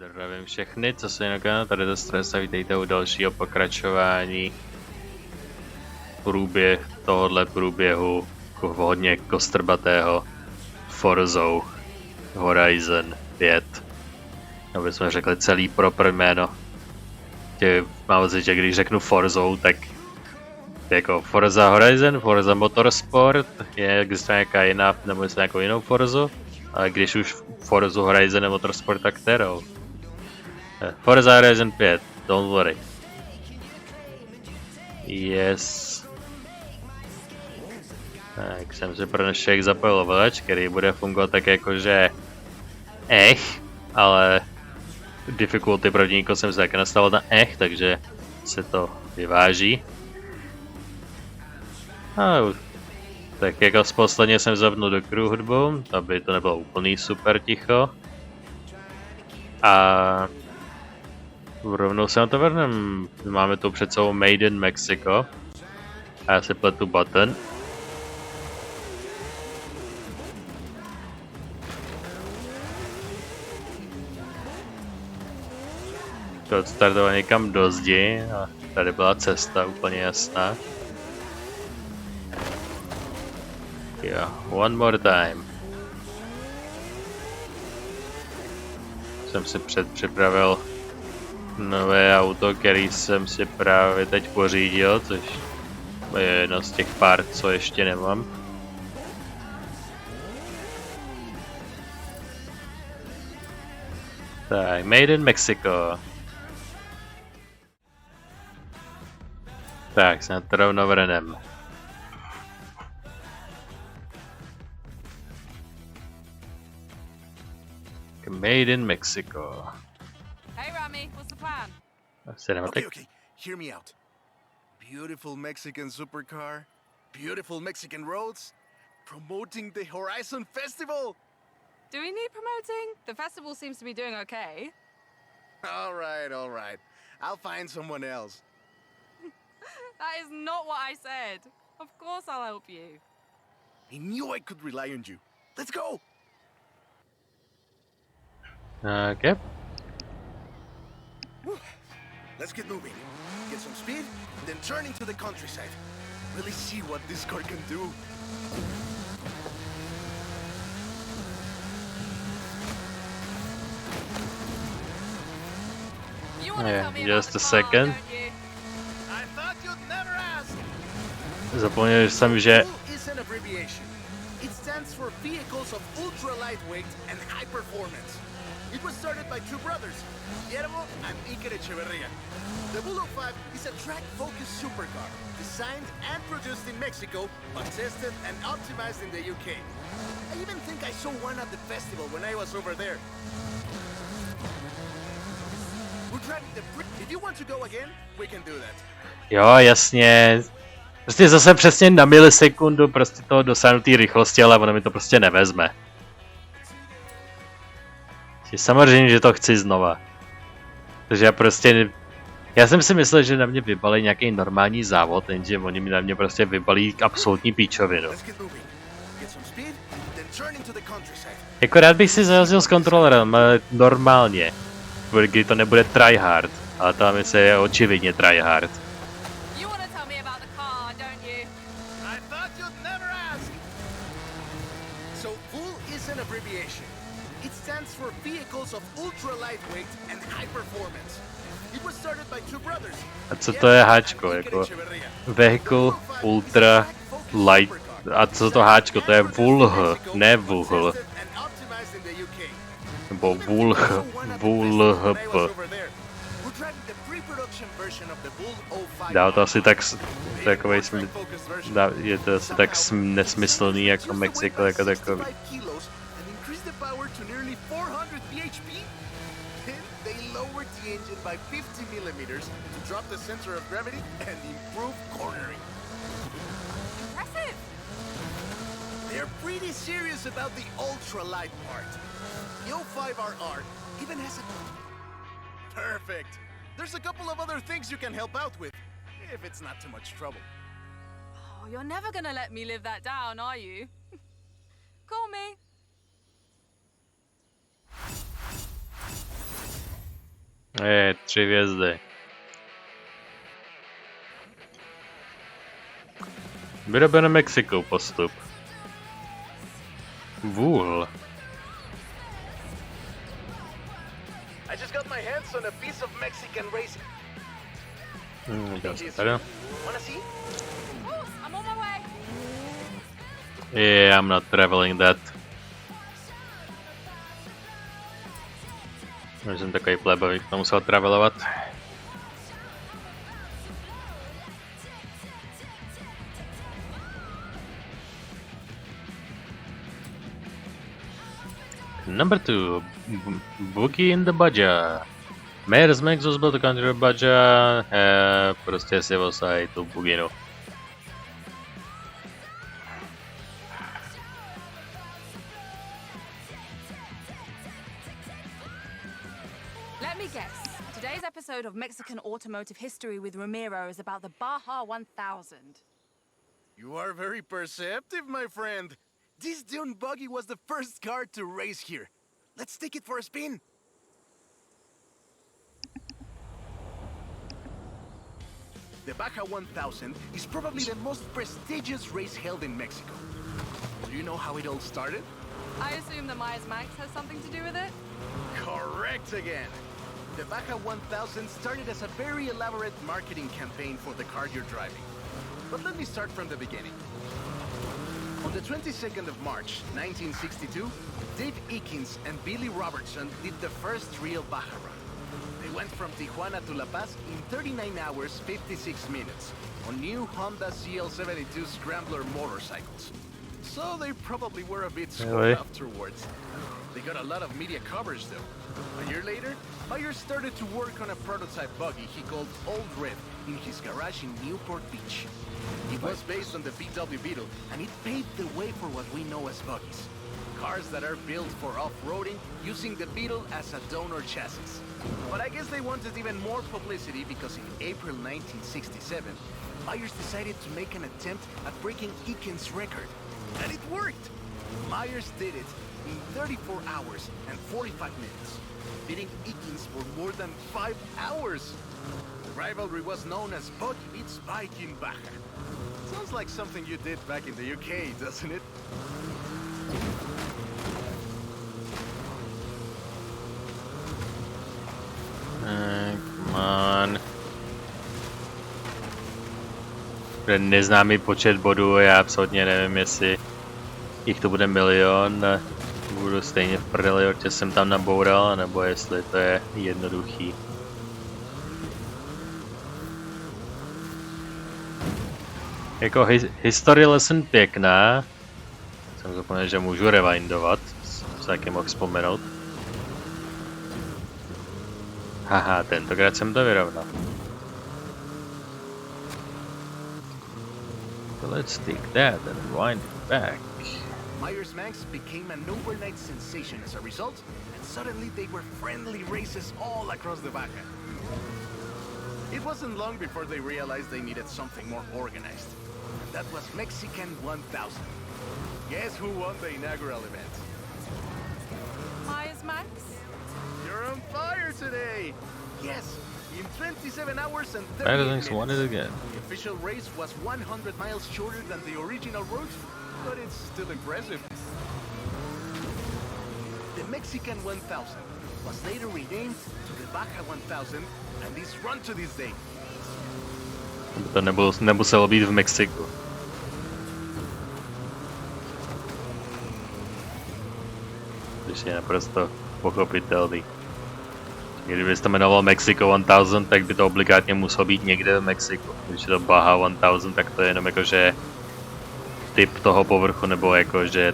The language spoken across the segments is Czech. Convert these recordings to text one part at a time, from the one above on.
Zdravím všechny, co se jinak tady to stres a vítejte u dalšího pokračování tohohle průběhu hodně kostrbatého Forzou Horizon 5. Aby jsme řekli celý proper jméno. Mám pocit, že když řeknu Forzou, tak jako Forza Horizon, Forza Motorsport, existuje nějaká jiná, nebo jestli nějakou jinou Forzu, ale když už Forza Horizon nebo Motorsport, tak kterou? Forza Horizon 5, don't worry. Yes. Tak jsem si pro dnešek zapojil ovladač, který bude fungovat tak jakože ale difficulty protivníků jsem si taky nastavil na takže se to vyváží. Tak jako posledně jsem zapnul do crew hudbu, aby to nebylo úplný super ticho. A rovnou se na to vrnem. Máme tu před sebou Made in Mexico. A já si pletu button. To odstartoval někam do zdi a tady byla cesta úplně jasná. One more time. Jsem si předpřipravil nové auto, který jsem si právě teď pořídil, což je jedno z těch pár, co ještě nemám. Tak, Made in Mexico. Tak, se na to rovnou vrnem. Made in Mexico. Hey Rami, what's the plan? Cinematic. Okay, hear me out. Beautiful Mexican supercar, beautiful Mexican roads, promoting the Horizon Festival. Do we need promoting? The festival seems to be doing okay. All right. I'll find someone else. That is not what I said. Of course I'll help you. I knew I could rely on you. Let's go. Okay. Let's get moving. Get some speed, then turn into the countryside. Really see what this car can do. You want to Yeah, tell me just about a the second. car, don't you? I thought you'd never ask. Zapomněl jsem, že VUL is an abbreviation. It stands for Vehicles of Ultra Lightweight and High Performance. It was started by two brothers, Guillermo and Iker Echeverria. The VUL 05 is a track-focused supercar, designed and produced in Mexico, but tested and optimized in the UK. I even think I saw one at the festival when I was over there. We're driving the if you want to go again, we can do that. jo, jasně. Prostě zase přesně na milisekundu prostě toho dosáhnu té rychlosti, ale ono mi to prostě nevezme. Samozřejmě, že to chci znova. Takže já jsem si myslel, že na mě vybalí nějaký normální závod, jenže oni mi na mě prostě vybalí absolutní píčovinu. Jako rád bych si zajazdil s kontrolerem, ale normálně. Kdy to nebude tryhard, ale ta mise je očividně tryhard. You want to tell me about the car, don't you? I thought you'd never ask. So VUL is an abbreviation. It stands for Vehicles of Ultra Lightweight and High Performance. It was started by two brothers. A co to je háčko, jako vehicle ultra light, a co to háčko, to je VULH, ne VUL. Nebo VULHP. Dá to asi tak takovej je to asi tak nesmyslný jako Mexiko jako takový. By 50 millimeters to drop the center of gravity and improve cornering. Impressive. They're pretty serious about the ultra-light part. The 05RR even has a... Perfect. There's a couple of other things you can help out with, if it's not too much trouble. Oh, you're never going to let me live that down, are you? Call me. 3 hvězdy. Vyrobené Mexikou postup. Vůl. I just got my hands on a piece of Mexican racing. Tady. Wanna see? I'm on my way. Yeah, I'm not traveling that. Já jsem takový plebovik, to musel travelovat. Number 2, Boogie in the Baja. Mayor z Mexos byl to country Baja, prostě si vosají tu Buginu. Let me guess. Today's episode of Mexican Automotive History with Ramiro is about the Baja 1000. You are very perceptive, my friend. This dune buggy was the first car to race here. Let's take it for a spin. The Baja 1000 is probably the most prestigious race held in Mexico. Do you know how it all started? I assume the Myers Max has something to do with it? Correct again. The Baja 1000 started as a very elaborate marketing campaign for the car you're driving. But let me start from the beginning. On the 22nd of March, 1962, Dave Eakins and Billy Robertson did the first real Baja run. They went from Tijuana to La Paz in 39 hours, 56 minutes, on new Honda CL72 Scrambler motorcycles. So they probably were a bit scored afterwards. They got a lot of media coverage though. A year later, Myers started to work on a prototype buggy he called Old Red in his garage in Newport Beach. It was based on the VW Beetle, and it paved the way for what we know as buggies. Cars that are built for off-roading using the Beetle as a donor chassis. But I guess they wanted even more publicity because in April 1967, Myers decided to make an attempt at breaking Eakins' record. And it worked! Myers did it in 34 hours and 45 minutes, beating Eakins for more than 5 hours. The rivalry was known as Buggy Beats Bike in Baja. Sounds like something you did back in the UK, doesn't it? Come on. Ten neznámý počet bodů, já absolutně nevím, jestli jich to bude milion. Budu stejně v prdeli, protože jsem tam naboural, nebo jestli to je jednoduchý. Jako history lesson pěkná. Jsem zapomněl, že můžu rewindovat, se taky mohl vzpomenout. Haha, tentokrát jsem to vyrovnal. So let's take that and wind it back. Myers Max became an overnight sensation as a result, and suddenly they were friendly races all across the Baja. It wasn't long before they realized they needed something more organized. And that was Mexican 1000. Guess who won the inaugural event? Myers Max? You're on fire today! Yes, in 27 hours and 38 Everything's minutes. won it again. The official race was 100 miles shorter than the original route, but it's still impressive. The Mexican 1000 was later renamed to the Baja 1000 and is run to this day. To nemuselo být v Mexiku. Což je naprosto pochopitelný. Kdyby to jmenovalo Mexico 1000, tak by to obligátně muselo být někde v Mexiku. Když je to Baja 1000, tak to je jenom jakože typ toho povrchu, nebo jakože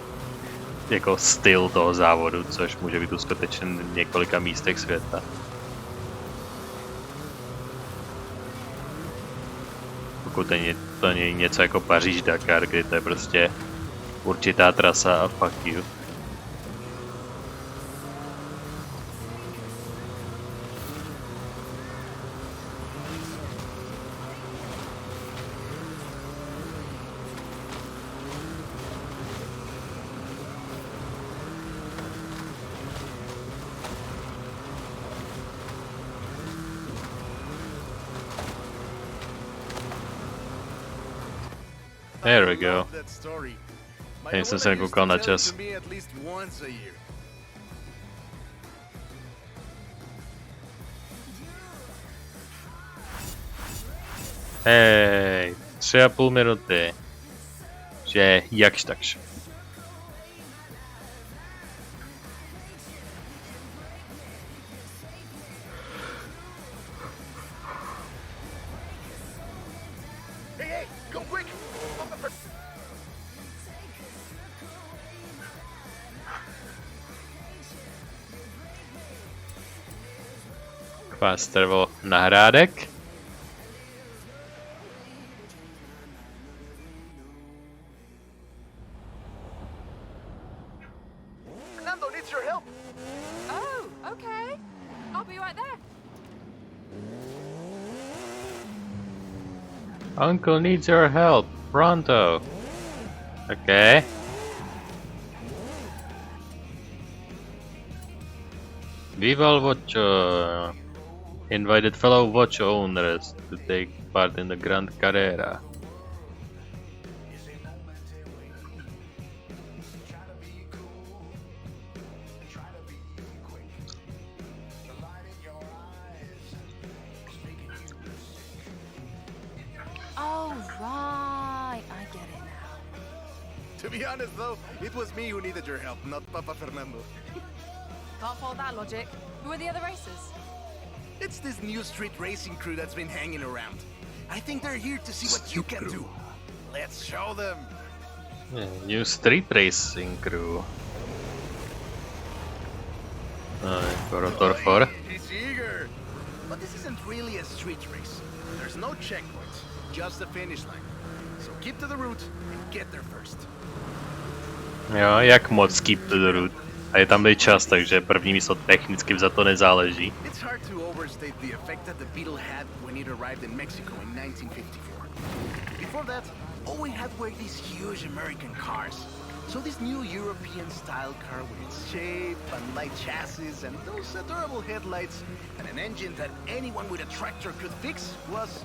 jako styl toho závodu, což může být uskutečen v několika místech světa. Pokud to není něco jako Paříž-Dakar, kdy to je prostě určitá trasa a fuck you. There we go. Love that story. My Jen jsem mother se used nekoukal to na tell it čas. to me at least once a year. Hej, 3,5 minuty. Že jakž takž. Hey, hey, go quick! Vás trvalo nahrádek. Fernando needs your help. Oh, okay. I'll be right there. Uncle needs your help. Pronto. Okay. Vival Vocho invited fellow watch owners to take part in the Grand Carrera. Oh, right. I get it now. To be honest though, it was me who needed your help, not Papa Fernando. Can't follow that logic. Who are the other racers? It's this new street racing crew that's been hanging around. I think they're here to see what you can do. Let's show them. Yeah, new street racing crew. Rotor 4. He's eager. But this isn't really a street race. There's no checkpoints, just the finish line. So keep to the route and get there first. Jo, jak moc keep to the route. A je tam i čas, takže první místo technicky vzato nezáleží. It's hard to overstate the effect that the Beetle had when it arrived in Mexico in 1954. Before that, all we had were these huge American cars. So this new European-style car with its shape and light chassis and those adorable headlights and an engine that anyone with a tractor could fix was,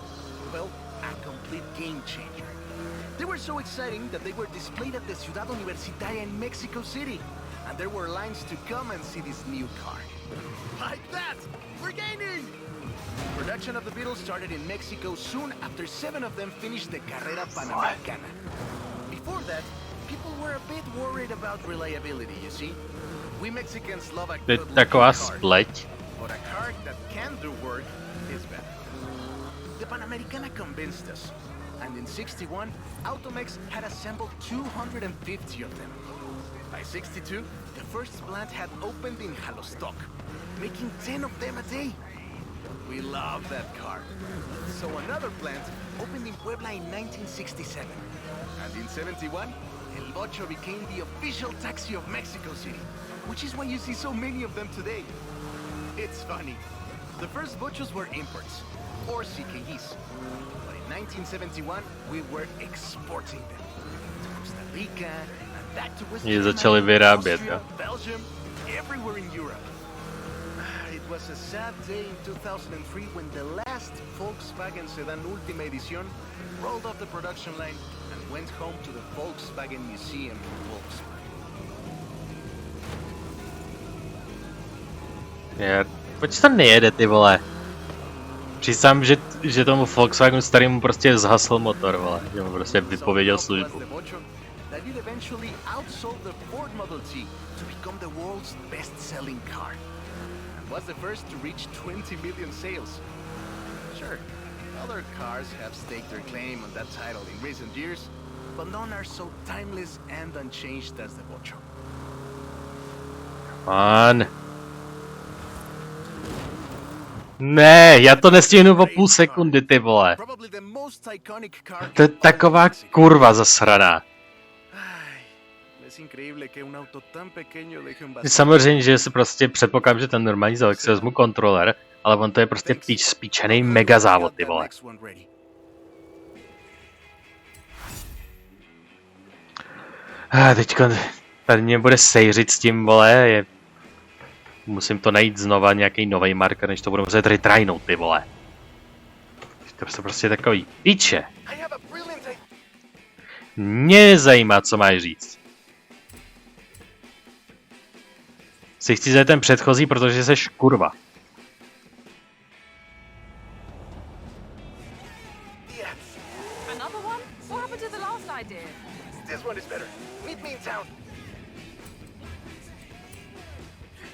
well, a complete game changer. They were so exciting that they were displayed at the Ciudad Universitaria in Mexico City. And there were lines to come and see this new car. Like that! We're gaining! Production of the Beatles started in Mexico soon after 7 of them finished the Carrera Panamericana. Before that, people were a bit worried about reliability, you see? We Mexicans love a To good je looking taková car, spleť. but a car that can do work is better. The Panamericana convinced us, and in '61, Automex had assembled 250 of them. By '62, the first plant had opened in Jalostoc, making 10 of them a day. We love that car. So another plant opened in Puebla in 1967. And in '71, El Bocho became the official taxi of Mexico City, which is why you see so many of them today. It's funny. The first Bochos were imports, or CKEs. But in 1971, we were exporting them to Costa Rica, back to West Je Germany, začali vyrábět, Austria, jo. Belgium, everywhere in Europe. It was a sad day in 2003 when the last Volkswagen sedan Ultima Edition rolled off the production line and went home to the Volkswagen Museum in Wolfsburg. Proč to nejede, ty vole? Přísám, že tomu Volkswagenu starému prostě zhasl motor, vole. Že mu prostě vypověděl službu. That it eventually outsold the Ford Model T to become the world's best-selling car. And was the first to reach 20 million sales. Sure, other cars have staked their claim on that title in recent years, but none are so timeless and unchanged as the Bocho. Man. Ne, já to nestihnu o půl sekundy, ty vole. Probably the most iconic car To je in taková Mexico. kurva zasraná. Ay, es increíble que un auto tan pequeño deje un vacío. Samozřejmě, že si prostě předpokládám, že ten normální závod si vezmu kontroler, ale on to je prostě spíčený mega závod, ty vole. Teďko tady mě bude sejřit s tím, vole, musím to najít znova, nějaký nový marker, než to budu muset retrajnout, ty vole. To je prostě takový píče. Mě zajímá, co máš říct. Si chci zajít ten předchozí, protože seš kurva. Yeah, Another one? What happened to the last idea? this one is better. Meet me in town.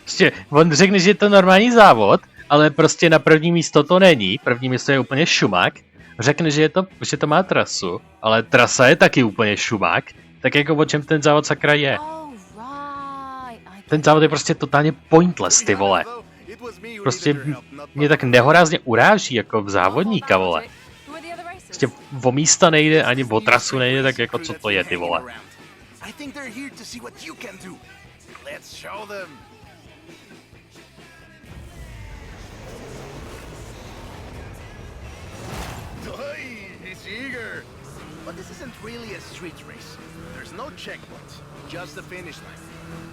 Prostě on řekne, že je to normální závod, ale prostě na první místo to není. První místo je úplně šumák. Řekne, že to má trasu, ale trasa je taky úplně šumák. Tak jako o čem ten závod sakra je? Oh, right. Ten závod je prostě totálně pointless, ty vole. Prostě mě tak nehorázně uráží jako v závodníka, vole. Prostě o místa nejde, ani o trasu nejde, tak jako co to je, ty vole. I think they're here to see what you can do. Let's show them. Oi, he's eager. But this isn't really a street race. There's no checkpoints, just the finish line.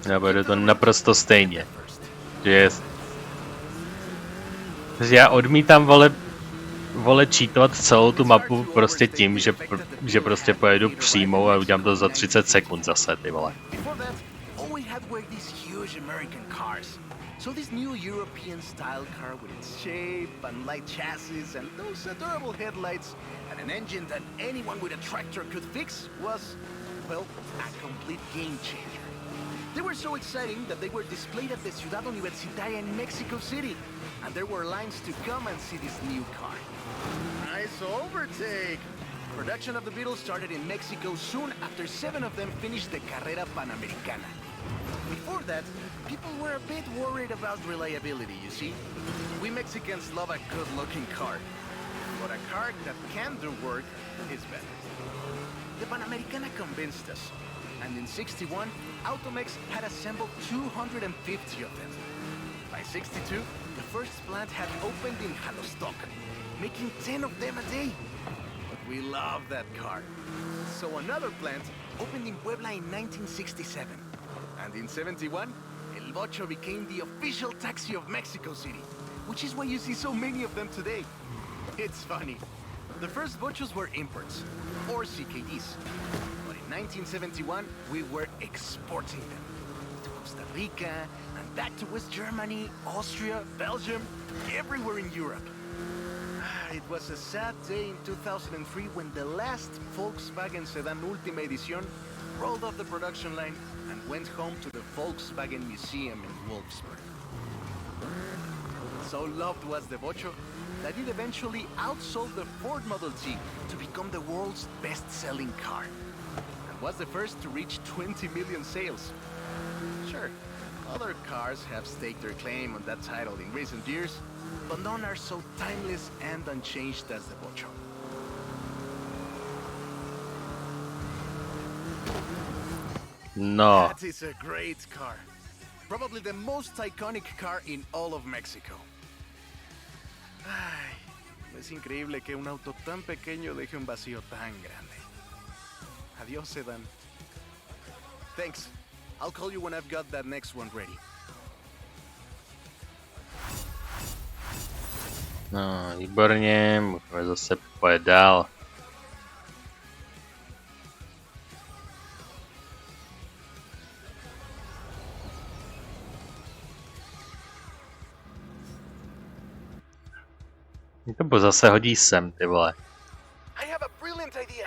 Já bude to naprosto stejně. Že já odmítám, vole cheatovat celou tu mapu prostě tím, že prostě pojedu přímo a udělám to za 30 sekund zase, ty vole. Before that, all we had were these huge American cars. So this new European style car with its shape and light chassis and those adorable headlights and an engine that anyone with a tractor could fix was, well, a complete game changer. They were so exciting that they were displayed at the Ciudad Universitaria in Mexico City. And there were lines to come and see this new car. Nice overtake! Production of the Beatles started in Mexico soon after 7 of them finished the Carrera Panamericana. Before that, people were a bit worried about reliability, you see? We Mexicans love a good-looking car. But a car that can do work is better. The Panamericana convinced us. And in '61, Automex had assembled 250 of them. By '62, the first plant had opened in Jalostoc, making 10 of them a day. But we love that car. So another plant opened in Puebla in 1967. And in '71, El Bocho became the official taxi of Mexico City, which is why you see so many of them today. It's funny. The first Bochos were imports, or CKDs. But in 1971, we were exporting them to Costa Rica, and back to West Germany, Austria, Belgium, everywhere in Europe. It was a sad day in 2003 when the last Volkswagen sedan Ultima Edición rolled off the production line and went home to the Volkswagen Museum in Wolfsburg. So loved was the Bocho that it eventually outsold the Ford Model T to become the world's best-selling car, and was the first to reach 20 million sales. Sure, other cars have staked their claim on that title in recent years, but none are so timeless and unchanged as the Bocho. No. That is a great car. Probably the most iconic car in all of Mexico. Ay, es increíble que un auto tan pequeño deje un vacío tan grande. Adiós, sedan. Thanks. I'll call you when I've got that next one ready. No, výborně, můžeme zase pojet dál. Mě to zase hodí sem, ty vole. I have a brilliant idea.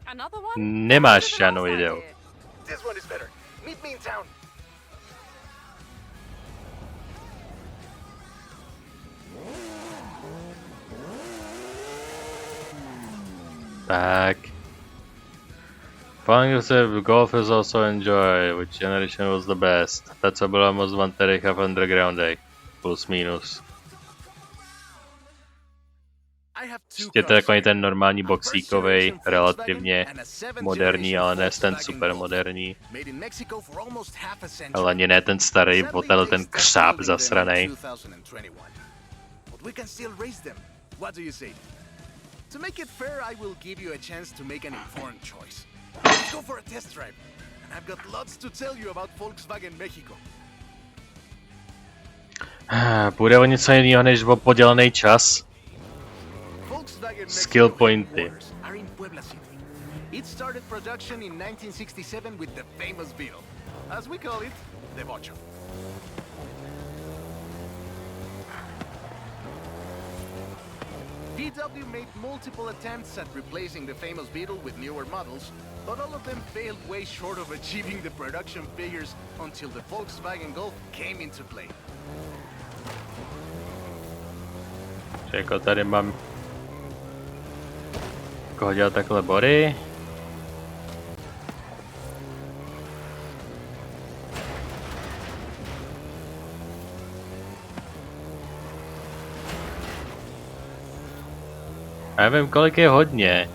Another one? Nemáš What happened to the žádnou last ideu. idea? This one is better. Meet me in town. Tak. Punk said golf is also enjoy, which generation was the best. Ta, co byla moc v anterech a v undergroundech. Plus minus. Je to takový ten normální boxíkovej, relativně moderní, ale ne ten super moderní. Ale ani ne ten starý, potel ten křáp zasranej. To make it fair, I will give you a chance to make an informed choice. Let's go for a test drive. And I've got lots to tell you about Volkswagen Mexico. Půjde o něco jiného než o podělený čas. Skill pointy. It started production in 1967 with the famous Beetle. As we call it, the Bocho. VW made multiple attempts at replacing the famous Beetle with newer models, but all of them failed way short of achieving the production figures until the Volkswagen Golf came into play. Čekaj, tady mám koho dělat takhle body. Já nevím, kolik je hodně.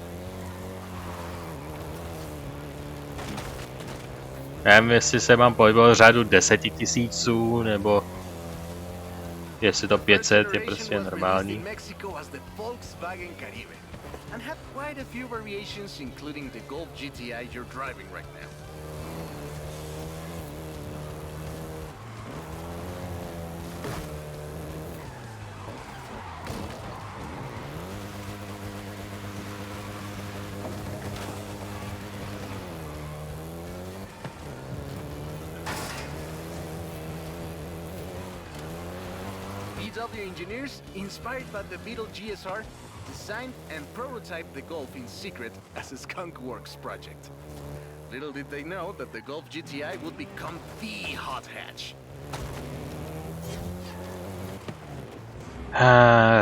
Já nevím, jestli se mám pohybovat řádu 10 000, nebo jestli to 500 je prostě normální. And had quite a few variations, including the Golf GTI you're driving right now. VW engineers, inspired by the Beetle GSR, designed and prototyped the Golf in secret as a Skunk Works project. Little did they know that the Golf GTI would become the hot hatch.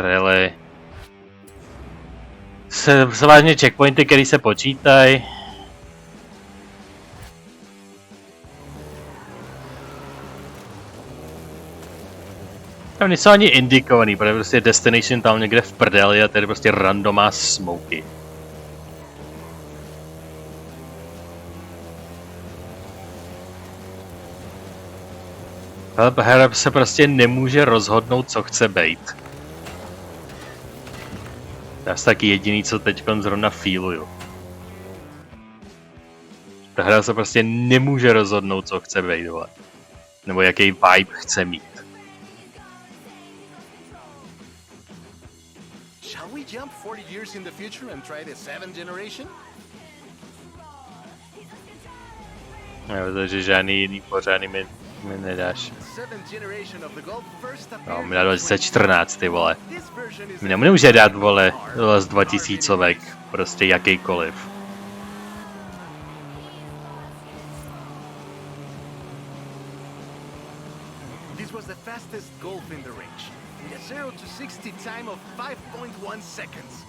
Really? Zvláštně checkpointy, které se počítají. Tam nejsou ani indikovaný, protože prostě destination tam někde v prdeli a tady prostě randomá smoky. Ale hra se prostě nemůže rozhodnout, co chce bejt. To je asi taky jediný, co teď zrovna feeluju. Ta hra se prostě nemůže rozhodnout, co chce bejt, vole. Nebo jaký vibe chce mít. Shall we jump 40 years in the future and try the 7th generation? Takže žádný jiný pořádný mi nedáš. No, mi dá 2014, ty vole. Mi nemůže dát, vole, z 2000, prostě jakýkoliv. This was the fastest Golf in the range, with a 0 to 60 time of 5.1 seconds.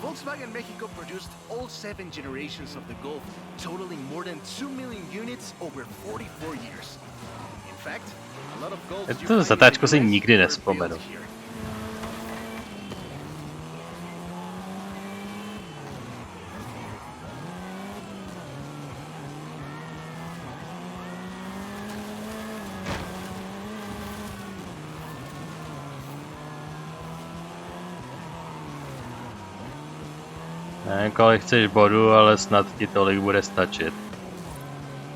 Volkswagen Mexico produced all 7 generations of the Golf, totaling more than 2 million units over 44 years. In fact, a lot of Golfs To zatáčku si nikdy nevzpomenu. Nevím, kolik chceš bodů, ale snad ti tolik bude stačit.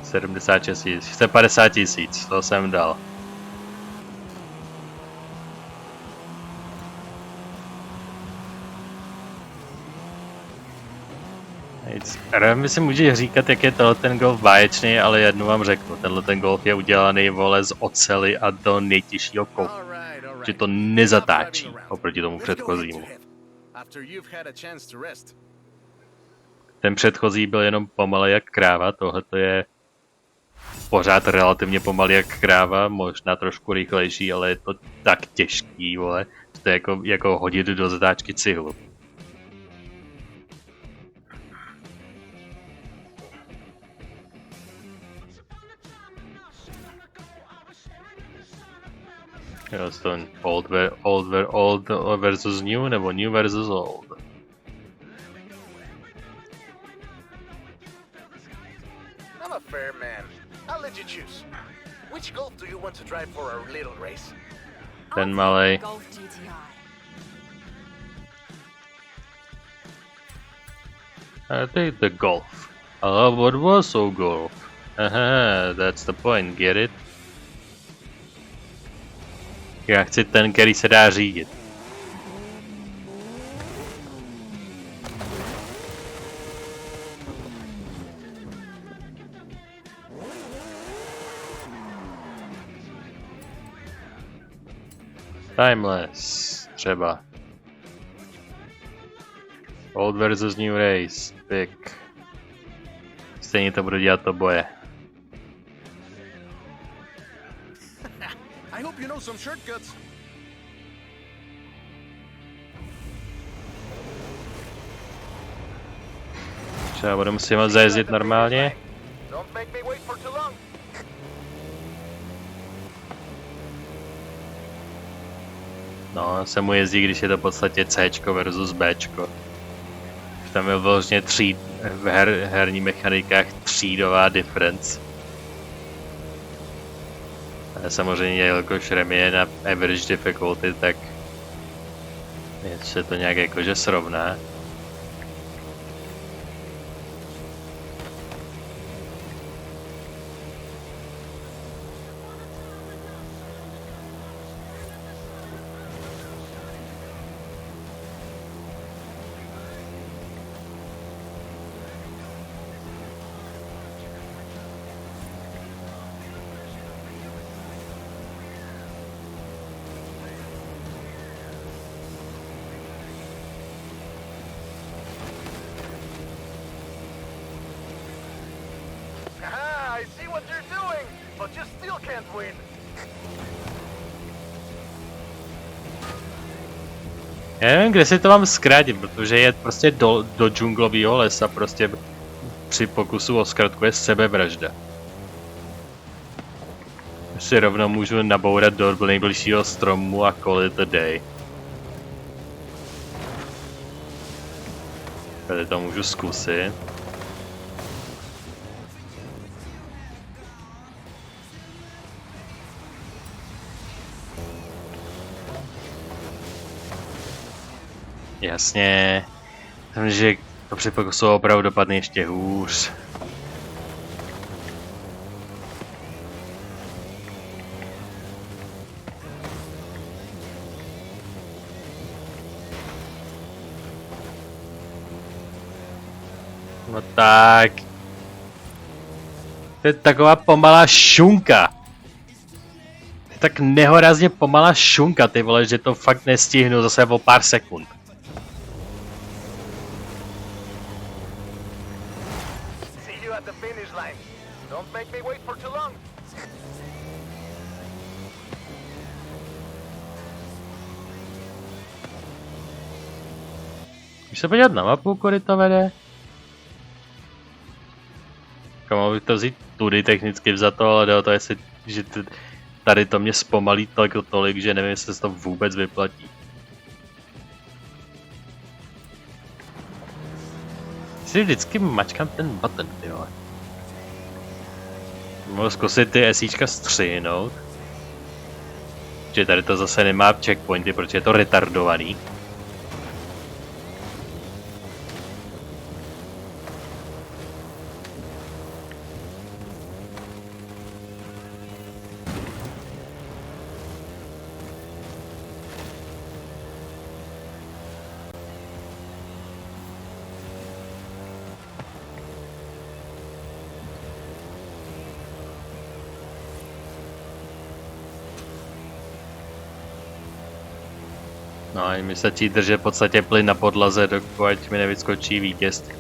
76 000, chce 50 000, to jsem dal. My si můžeš říkat, jak je tohle ten Golf báječný, ale jednu vám řeknu, tenhle ten Golf je udělaný, vole, z oceli a do nejtěžšího kovu. Že to nezatáčí oproti tomu předchozímu. Ten předchozí byl jenom pomalej jak kráva, tohle je pořád relativně pomalý jak kráva, možná trošku rychlejší, ale je to tak těžký, vole. to je jako hodit do zatáčky cihlu. Jo, to old versus new, nebo new versus old. I'm a fair man. I'll let you choose. Which Golf do you want to drive for our little race? Ten malej. Golf GTI. I take the Golf. What was so Golf? Aha, that's the point, get it? Já chci ten, který se dá řídit. Timeless, třeba. Old versus new race, pick. Stejně to budu dělat to boje. I hope you know some shortcuts. Třeba budu muset moc zajezdit normálně. Don't make me wait for too long. No, se mu jezdí, když je to v podstatě C versus B. Tam je vlastně v herních mechanikách třídová difference. A samozřejmě, jelikož Remy je na average difficulty, tak se to nějak jakože srovná. Aha, I see what you're doing, but you still can't win. Já nevím, kde si to mám zkrátit, protože je prostě do džunglového lesa prostě při pokusu o zkratku je sebevražda. Si rovnou můžu nabourat do nejbližšího stromu a call it a day. Tady to můžu zkusit. Jasně, že to při pokusu opravdu dopadne ještě hůř. No tak. To je taková pomalá šunka. To je tak nehorazně pomalá šunka, ty vole, že to fakt nestihnu zase o pár sekund. See you at the finish line. Don't make me wait for too long. Když se podívat na mapu, kudy to vede? Mohl bych to vzít tudy technicky vzato, ale jde o to, jestli, že tady to mě zpomalí tolik, že nevím, jestli se to vůbec vyplatí. Si vždycky mačkám ten button, ty vole. Mohl zkusit ty SIčka střihnout. Že tady to zase nemá checkpointy, protože je to retardovaný. No a mi stačí držet v podstatě plyn na podlaze, dokud mi nevyskočí vítězství.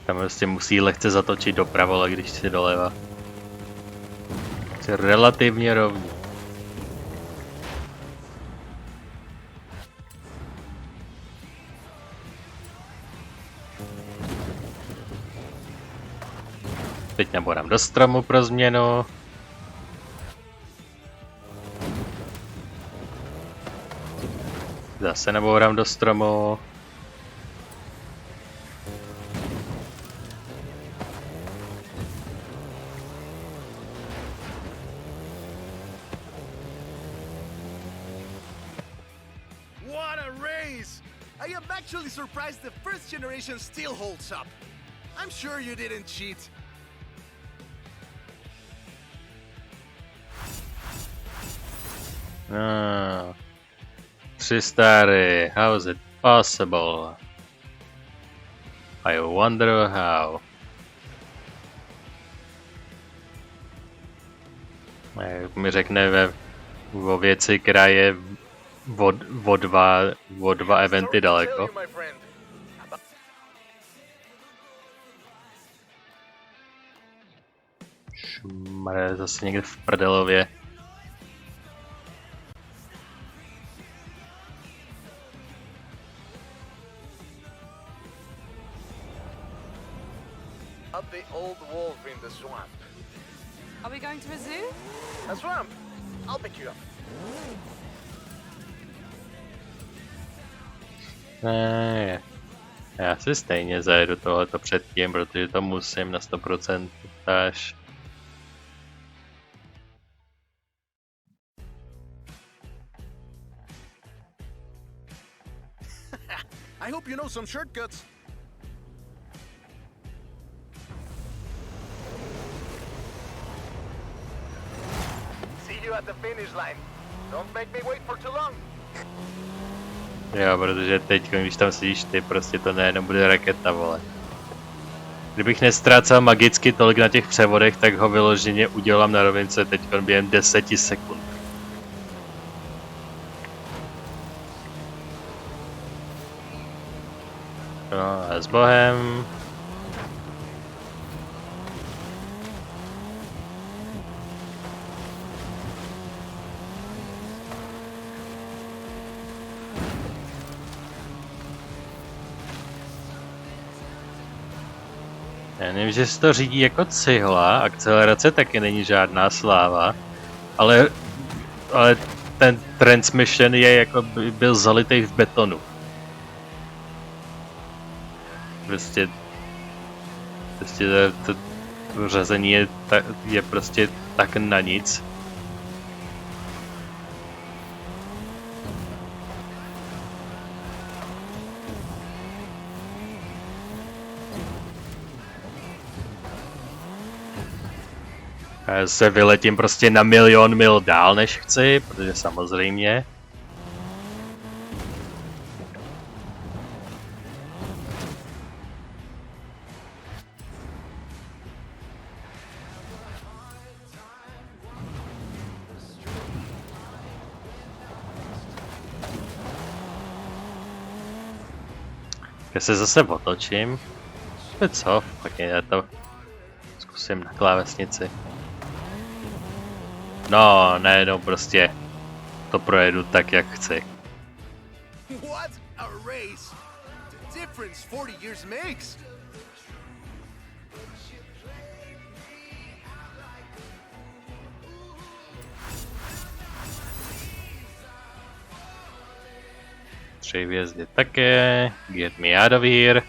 Tam prostě musí lehce zatočit dopravo, ale když si doleva. Je relativně rovný. Teď naborám do stromu pro změnu. Zase naborám do stromu. What a race! I am actually surprised the first generation still holds up. I'm sure you didn't cheat. No. 3 stary. How is it possible? I wonder how. Jak mi řekne o věci, která je o dva eventy daleko. Šmaré, zase někde v prdelově. Up the old wolf in the swamp. Are we going to a zoo? A swamp? I'll pick you up. Ne, já si stejně zajedu tohleto předtím, protože to musím na 100% až. I hope you know some shortcuts. See you at the finish line. Don't make me wait for too long. Jo, protože teď, když tam sedíš ty, prostě to nejenom bude raketa, vole. Kdybych nestrácel magicky tolik na těch převodech, tak ho vyloženě udělám na rovince teď během 10 sekund. No a s bohem. Já nevím, že se to řídí jako cihla, akcelerace taky není žádná sláva, ale ten transmission je jako by byl zalitý v betonu. Prostě to řazení je prostě tak na nic. Já se vyletím prostě na 1 000 000 mil dál než chci, protože samozřejmě. Já se zase otočím. Co? Tak já to zkusím na klávesnici. No, najednou prostě to projedu tak, jak chci. What a race! The difference 40 years makes. Tři hvězdy také. Get me out of here.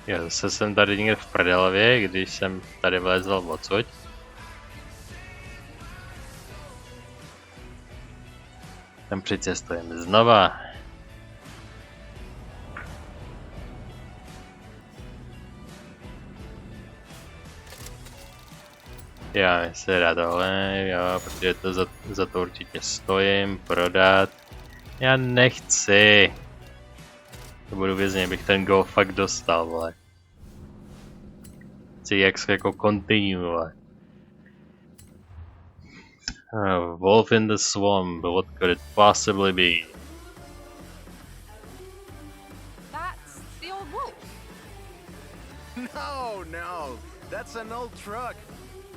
Já zase jsem tady někde v prdelově, když jsem tady vlezl odsud. Tam přicestujeme znova. Já se rád tohle, jo, protože to za to určitě stojím, prodat. Já nechci. To budu vězně, bych ten go fakt dostal, vole. Chci jak jako continuovat. Wolf in the swamp, what could it possibly be? That's the old wolf. No, that's an old truck.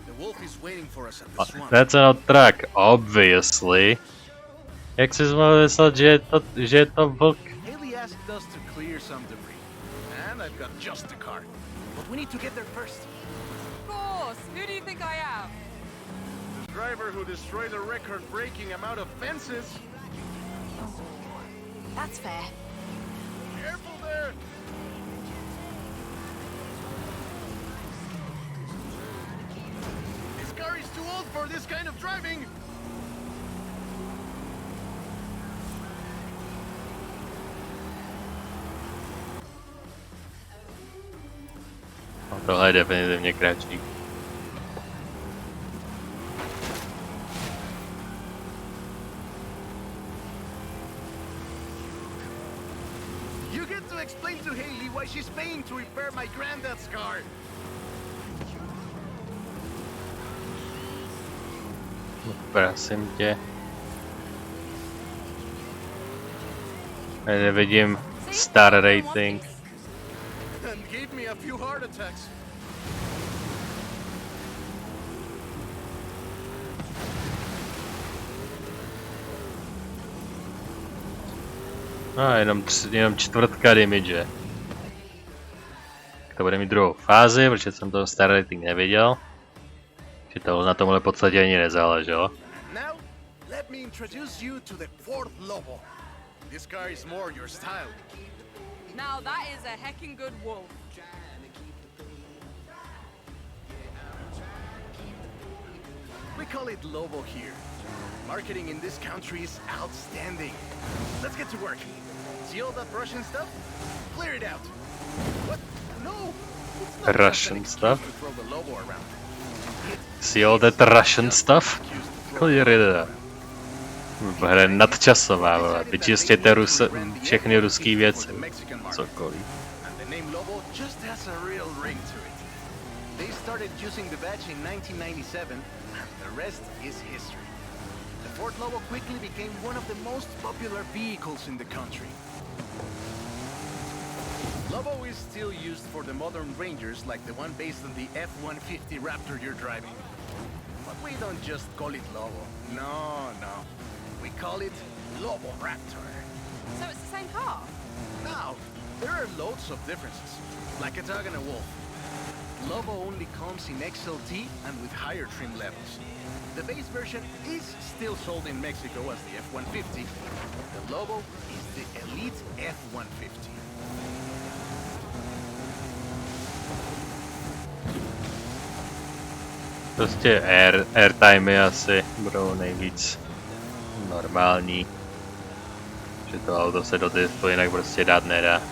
The wolf is waiting for us at the swamp. That's an old truck, obviously. Jak jsi mohl myslet, že je to vlk? Haley asked us to clear some debris, and I've got just the car. But we need to get there first. Of course. Who do you think I am? The driver who destroyed a record-breaking amount of fences. That's fair. Careful there! This car is too old for this kind of driving. No, tohle je definitivně kratší. You get to explain to Haley why she's paying to repair my granddad's car. Prosím tě. Já nevidím star rating. And gave me a few heart attacks. No, jenom čtvrtka damage. To bude mít druhou fázi, protože jsem toho star rating neviděl. Že to na tomhle podstatě ani nezáleželo. Now, let me introduce you to the fourth Lobo. This car is more your style. Now that is a heckin' good wolf. We call it Lobo here. Marketing in this country is outstanding. Let's get to work. See all that Russian stuff? Clear it out. What? No! It's not Russian just an stuff? excuse to throw the Lobo around. See all that Russian stuff? Clear it out. Hra nadčasová, vole. Vyčistěte všechny ruský věci. Cokoliv. And the name Lobo just has a real ring to it. They started using the badge in 1997, and the rest is history. The Ford Lobo quickly became one of the most popular vehicles in the country. Lobo is still used for the modern Rangers like the one based on the F-150 Raptor you're driving. But we don't just call it Lobo. No. We call it Lobo Raptor. So it's the same car? Now, there are loads of differences, like a dog and a wolf. Lobo only comes in XLT and with higher trim levels. The base version is still sold in Mexico as the F-150. The Lobo is the Elite F-150. Prostě airtimey asi budou nejvíc normální. Že to auto se do disku jinak prostě dát nedá.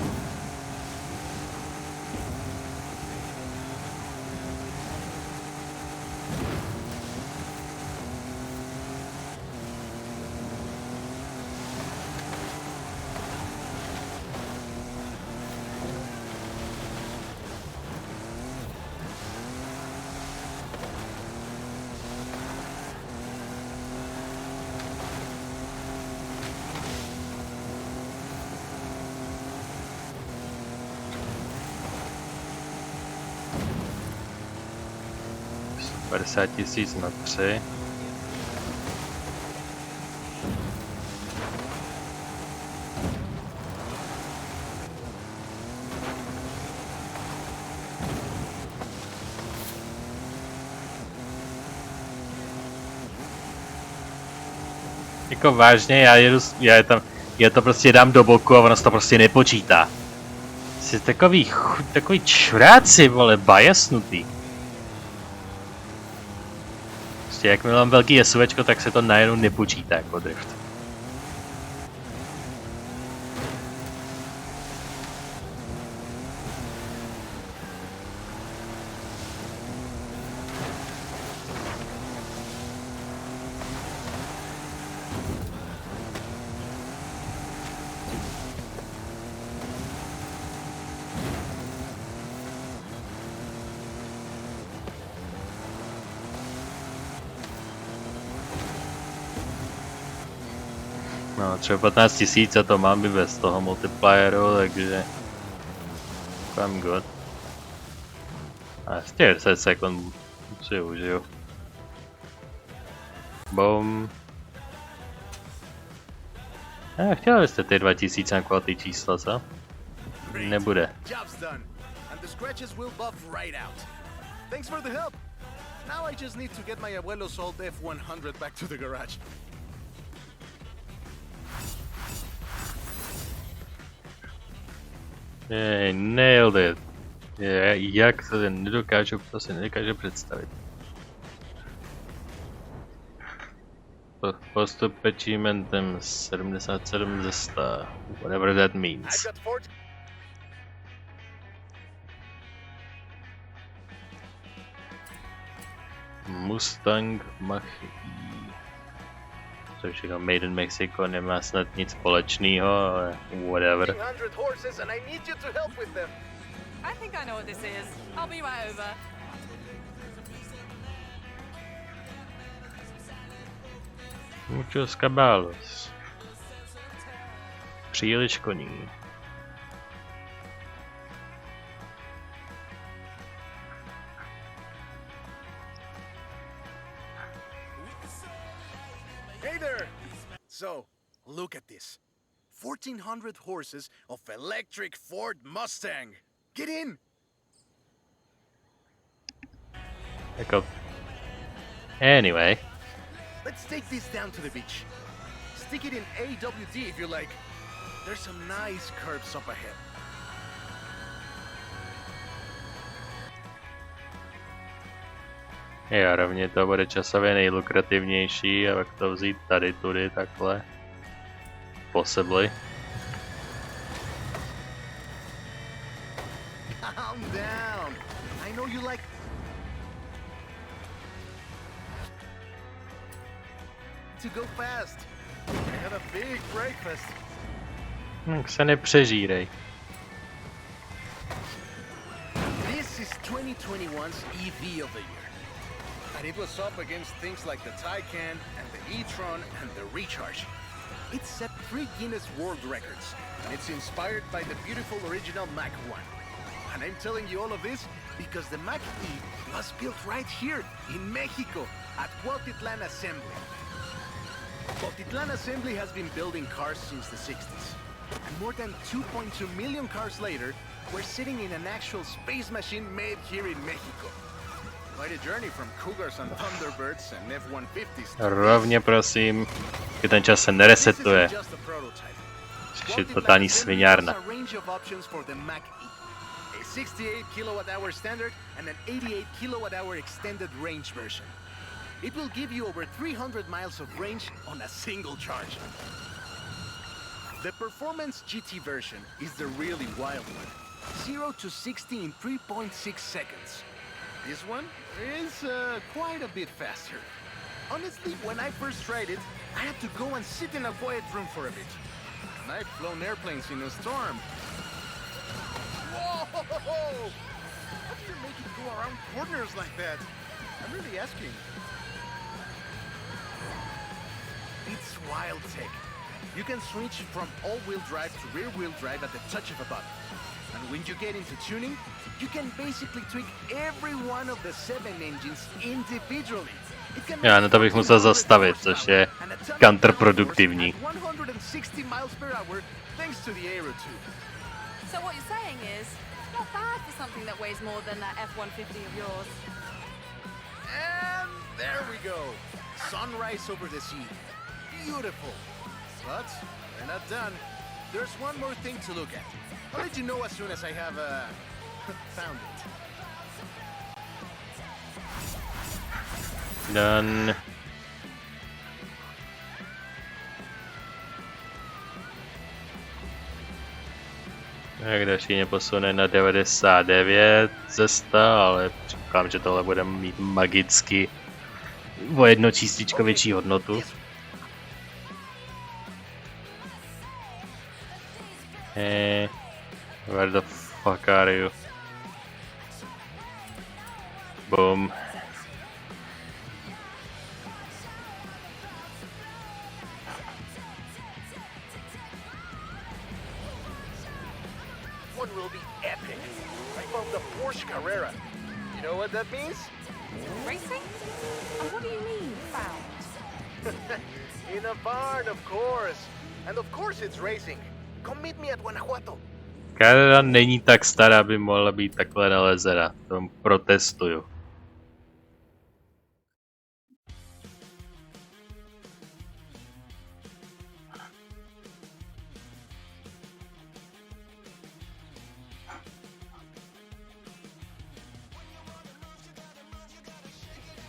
$50,000 na 3. Jako vážně, já to prostě dám do boku a ono se to prostě nepočítá. Jsi takový čuráci, vole, bajasnutý. Prostě jakmile mám velký SUVčko, tak se to najednou nepočítá jako drift. No, třeba 15 000 a to mám i bez toho multiplieru, takže... I'm good. A z těch 10 sekund si užiju. Boom. Chtěli byste ty 2000 na ty čísla, co? Nebude. Job's done, and the scratches will buff right out. Thanks for the help. Now I just need to get my abuelo's old F100 back to the garage. Hey, nailed it. Jak to nedokážu, to si nedokážu představit. Postup achievementem 77 ze 100. Whatever that means. Mustang Mach-E. Což všechno made in Mexico, nemá snad nic společného, ale whatever. 100 horses and I need you to help with them. I think I know what this is. I'll be right over. Muchos caballos. Příliš koní. Hey there! So, look at this. 1,400 horses of electric Ford Mustang. Get in! Jako... Anyway. Let's take this down to the beach. Stick it in AWD if you like. There's some nice curves up ahead. Jo, rovně to bude časově nejlukrativnější a pak to vzít tady, tudy, takhle. Possibly. Calm down. I know you like... to go fast. I had a big breakfast. Tak se nepřežírej. This is 2021's EV of the year. And it was up against things like the Taycan and the e-tron and the Recharge. It set 3 Guinness World Records, and it's inspired by the beautiful original Mach 1. And I'm telling you all of this because the Mach-E was built right here in Mexico at Cuautitlán Assembly. Cuautitlán Assembly has been building cars since the 60s. And more than 2.2 million cars later, we're sitting in an actual space machine made here in Mexico. Quite a journey from Cougars and Thunderbirds and F-150s. Rovně prosím, že ten čas se neresetuje. Což je totální sviňárna. 68 kWh standard and an 88 kWh extended range version. It will give you over 300 miles of range on a single charge. The Performance GT version is the really wild one. 0 to 60 in 3.6 seconds. This one is quite a bit faster. Honestly, when I first tried it, I had to go and sit in a quiet room for a bit. And I've flown airplanes in a storm. Whoa! How do you make it go around corners like that? I'm really asking. It's wild tech. You can switch from all-wheel drive to rear-wheel drive at the touch of a button. And when you get into tuning, you can basically tweak every one of the 7 engines individually. Já na to bych musel zastavit, což je counterproduktivní. 160 miles per hour thanks to the aero tube. So what you're saying is, not bad for something that weighs more than that F-150 of yours. And there we go. Sunrise over the sea. Beautiful. But we're not done. There's one more thing to look at. I'll let you know as soon as I have found it. Done. Tak další mě posune na 99 ze 100, ale říkám, že tohle bude mít magicky o 1 čísličko větší hodnotu. Where the fuck are you? Boom. one will be epic. I found the Porsche Carrera. You know what that means? Racing? And what do you mean, found? In a barn, of course. And of course it's racing. Come meet me at Guanajuato. Carrera není tak stará, aby mohla být takhle nalezena. To protestuju.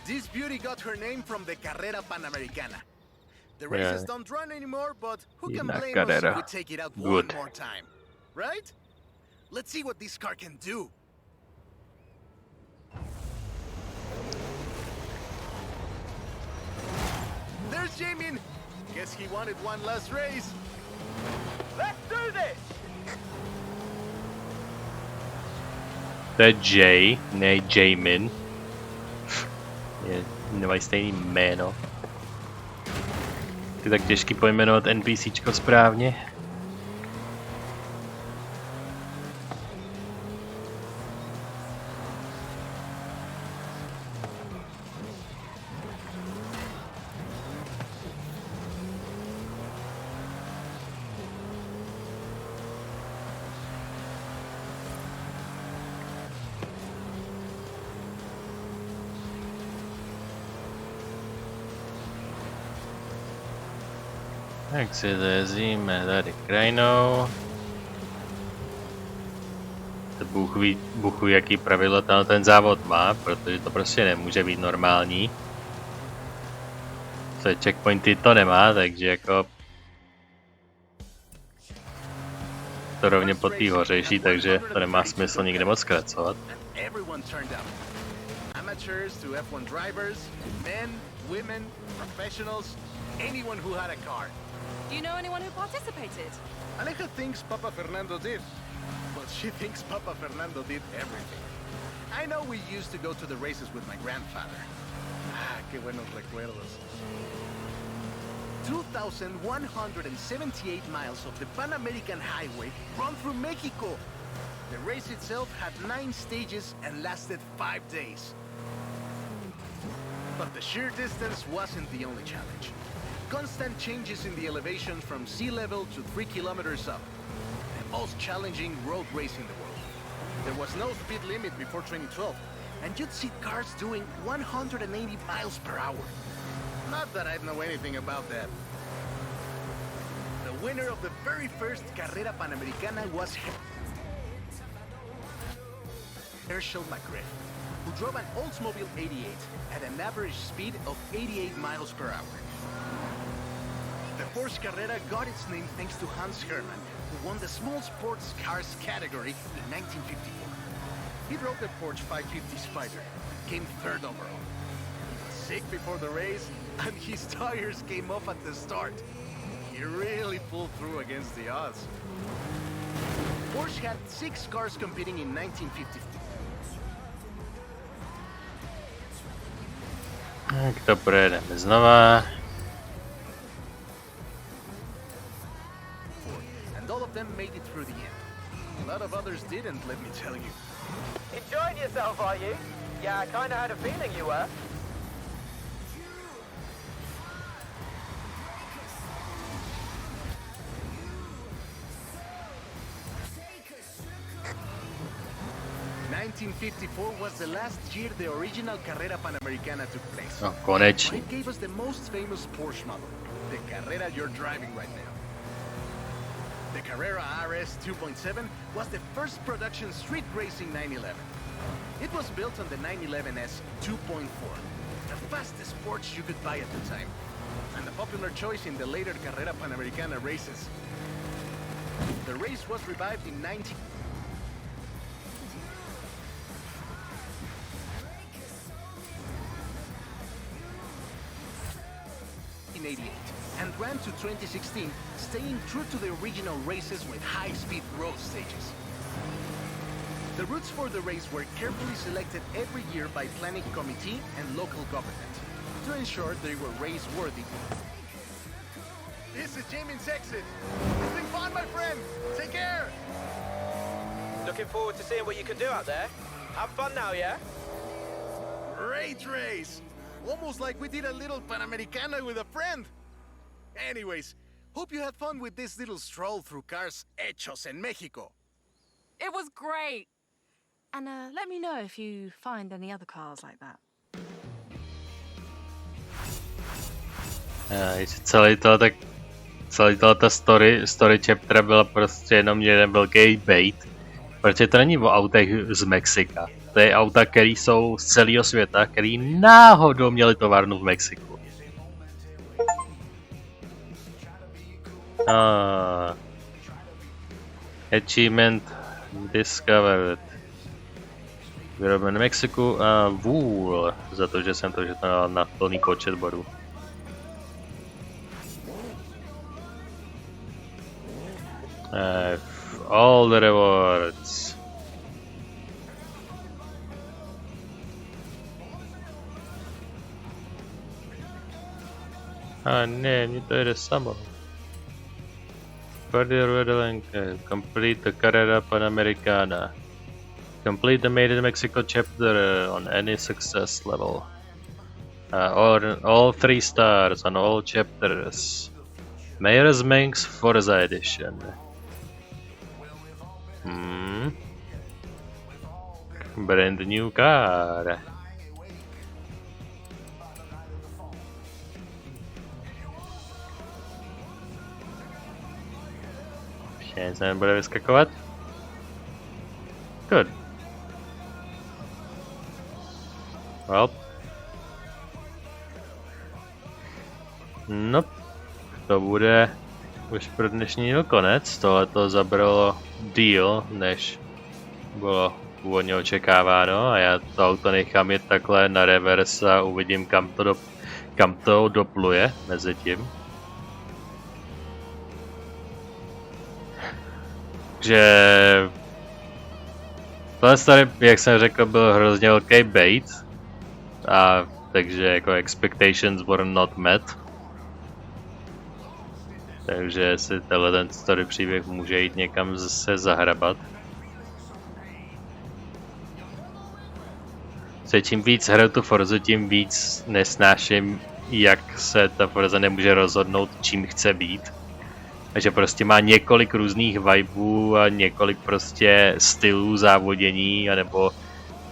This beauty got her name from the Carrera Panamericana. The races Yeah. don't run anymore, but who can Una blame us if carrera. we take it out Good. one more time? Right? Let's see what this car can do. There's Jamin! Guess he wanted one last race. Let's do this! To je Jay, ne Jamin. Nemají stejný jméno. Je tak těžký pojmenovat NPCčko správně. Tak si zjezíme tady krajinou. To Bůh ví, jaký pravidlo ten závod má, protože to prostě nemůže být normální. Co checkpointy to nemá, takže jako to rovně po té hořejší, takže to nemá smysl nikde moc zkracovat. Amateurs to F1 drivers, men, women, professionals, anyone who had a car. Do you know anyone who participated? Aleja thinks Papa Fernando did, but she thinks Papa Fernando did everything. I know we used to go to the races with my grandfather. Ah, qué buenos recuerdos. 2,178 miles of the Pan American Highway run through Mexico. The race itself had 9 stages and lasted 5 days. But the sheer distance wasn't the only challenge. Constant changes in the elevation from sea level to 3 kilometers up. The most challenging road race in the world. There was no speed limit before 2012, and you'd see cars doing 180 miles per hour. Not that I know anything about that. The winner of the very first Carrera Panamericana was Herschel McGriff, who drove an Oldsmobile 88 at an average speed of 88 miles per hour. The Porsche Carrera got its name thanks to Hans Hermann, who won the small sports cars category in 1954. He drove the Porsche 550 Spider, came 3rd overall. He was sick before the race, and his tires came off at the start. He really pulled through against the odds. Porsche had 6 cars competing in 1954. Tak to projedeme znova. And all of them made it through the end. A lot of others didn't, let me tell you. Enjoying yourself, are you? Yeah, I kinda had a feeling you were. '54 was the last year the original Carrera Panamericana took place. No, konečně. It gave us the most famous Porsche model, the Carrera you're driving right now. The Carrera RS 2.7 was the first production street racing 911. It was built on the 911S 2.4, the fastest Porsche you could buy at the time, and a popular choice in the later Carrera Panamericana races. The race was revived in 1988 and ran to 2016, staying true to the original races with high-speed road stages. The routes for the race were carefully selected every year by planning committee and local government to ensure they were race-worthy. This is Jamin's exit. It's been fun, my friend. Take care. looking forward to seeing what you can do out there. Have fun now, yeah? Great race! Almost like we did a little Panamericana with a friend. Anyways, hope you had fun with this little stroll through cars hechos en Mexico. It was great. And let me know if you find any other cars like that. Celý ta story chapter byla prostě jenom jeden velký bait, protože to není o autech z Mexika. To je auta, které jsou z celého světa, který náhodou měli továrnu v Mexiku. Achievement discovered. Vyroben v Mexiku a vůl za to, že jsem to dal na plný počet bodů. All the rewards. A ne, mně to jde samo. Complete the Carrera Panamericana. Complete the Made in Mexico chapter on any success level. All 3 stars on all chapters. Mayor's Manx Forza Edition. Brand new car. Nic nebude vyskakovat. Good. Well. No, to bude už pro dnešní konec. Tohle to zabralo díl, než bylo původně očekáváno a já to auto nechám jít takhle na reverse a uvidím, kam to dopluje mezi tím. Takže tohle tady, jak jsem řekl, byl hrozně velký bait a takže jako expectations were not met. Takže si ten story příběh může jít někam se zahrabat. Čím víc hraju tu Forzu, tím víc nesnáším, jak se ta Forza nemůže rozhodnout, čím chce být. Takže prostě má několik různých vibeů a několik prostě stylů závodění, anebo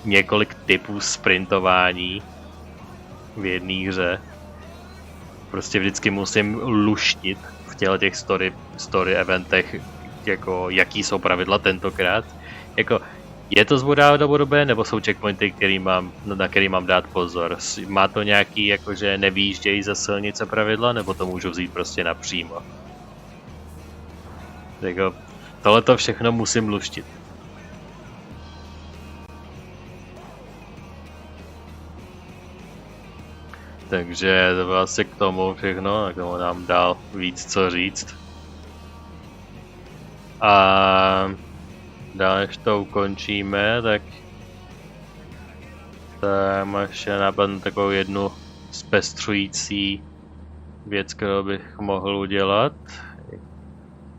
několik typů sprintování v jedné hře. Prostě vždycky musím luštit v těch story eventech, jako jaký jsou pravidla tentokrát. Jako, je to z bodu do bodu B, nebo jsou checkpointy, na který mám dát pozor? Má to nějaký, jakože nevýjíždějí za silnice pravidla, nebo to můžu vzít prostě napřímo? Jako, tohleto všechno musím luštit. Takže to bylo asi k tomu všechno, a k tomu nám dál víc co říct. A dál než to ukončíme, tak tam ještě napadnu takovou jednu zpestřující věc, kterou bych mohl udělat.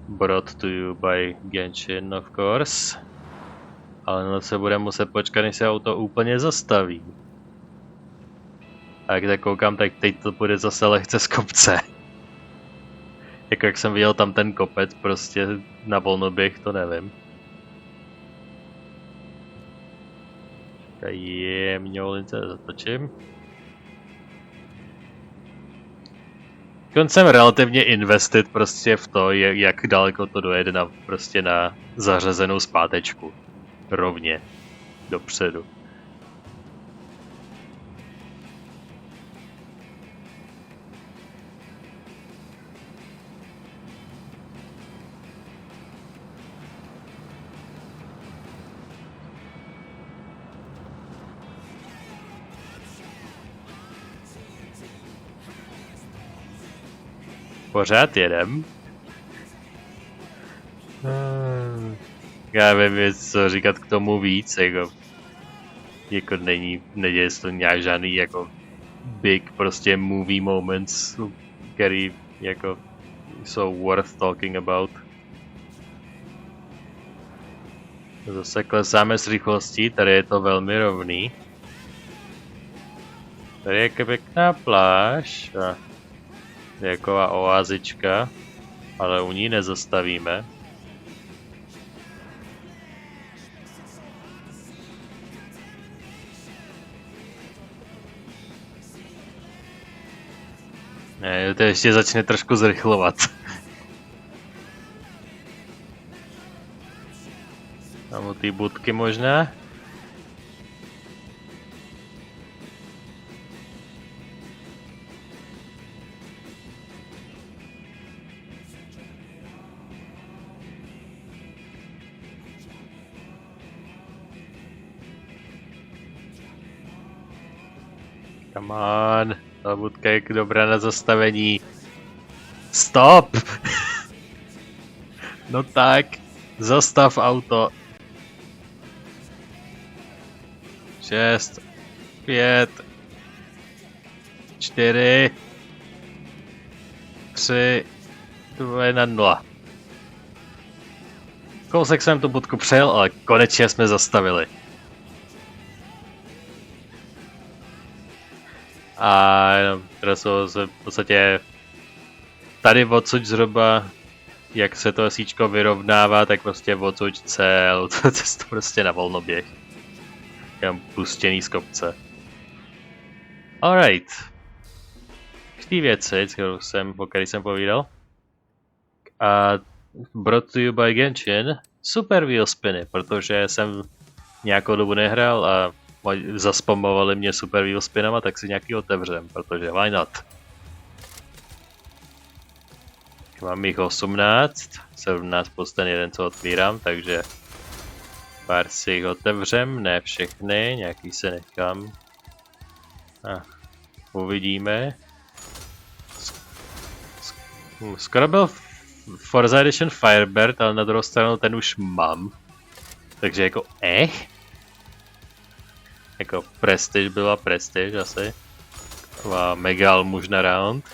Brought to you by Genshin, of course. Ale no se bude muset počkat, než se auto úplně zastaví. A jak tak koukám, tak teď to bude zase lehce z kopce. Jako jak jsem viděl tam ten kopec, prostě na volnoběh, to nevím. Jemňou lince zatočím. Jsem relativně invested prostě v to, jak daleko to dojede na zařazenou zpátečku. Rovně. Dopředu. Pořád jedem. Já nevím, co říkat k tomu víc, jako neděje se to nějak žádný jako big prostě movie moments, který jako jsou worth talking about. Zase klesáme s rychlostí, tady je to velmi rovný. Tady je pěkná pláž a je taková oázička, ale u ní nezastavíme. Ne, to ještě začne trošku zrychlovat. Tam u té budky možná. Come on, ta budka je dobrá na zastavení. Stop! No tak, zastav auto. 6, 5, 4, 3, 2, 1, 0. Kousek jsem tu budku přejel, ale konečně jsme zastavili. A teda jsou v podstatě tady odsud zhruba, jak se to esíčko vyrovnává, tak prostě odsud celou cestu prostě na volnoběh. Kam pustěný z kopce. Alright. K té věci, o které jsem povídal. A brought to you by Genshin, super wheel spiny, protože jsem nějakou dobu nehrál a zaspamovali mě super wheel spinama, tak si nějaký otevřem, protože why not? Mám jich 18, 17 plus ten jeden, co otvírám, takže pár si jich otevřem, ne všechny, nějaký se nechám. Uvidíme. Skoro byl Forza Edition Firebird, ale na druhou stranu ten už mám. Takže jako jako Prestige byla Prestige asi. Taková mega almužna round.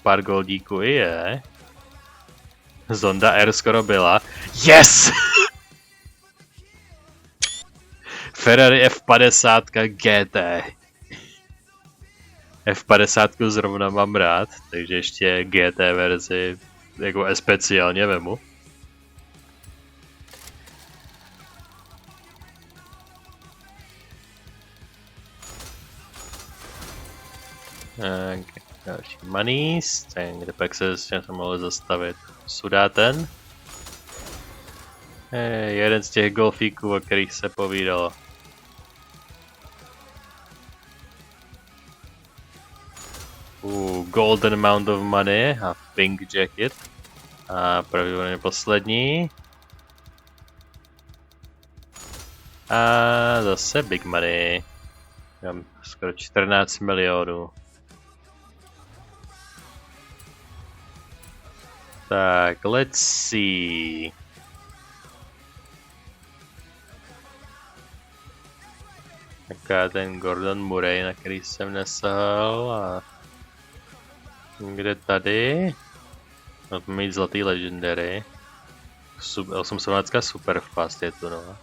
Pár goldíků i je. Zonda R skoro byla. Yes! Ferrari F50 GT. F50 zrovna mám rád, takže ještě GT verzi jako speciálně vemu. Další monies, kde pak se mohl zastavit. Sudá ten. Jeden z těch golfíků, o kterých se povídalo. Golden amount of money a pink jacket. A pravděpodobně poslední. A zase big money. Mám skoro 14 milionů. Tak, let's see. Taká ten Gordon Murray, na který jsem nesahal a... Kde tady? No to mít zlatý legendary. 817 Superfast je to, no.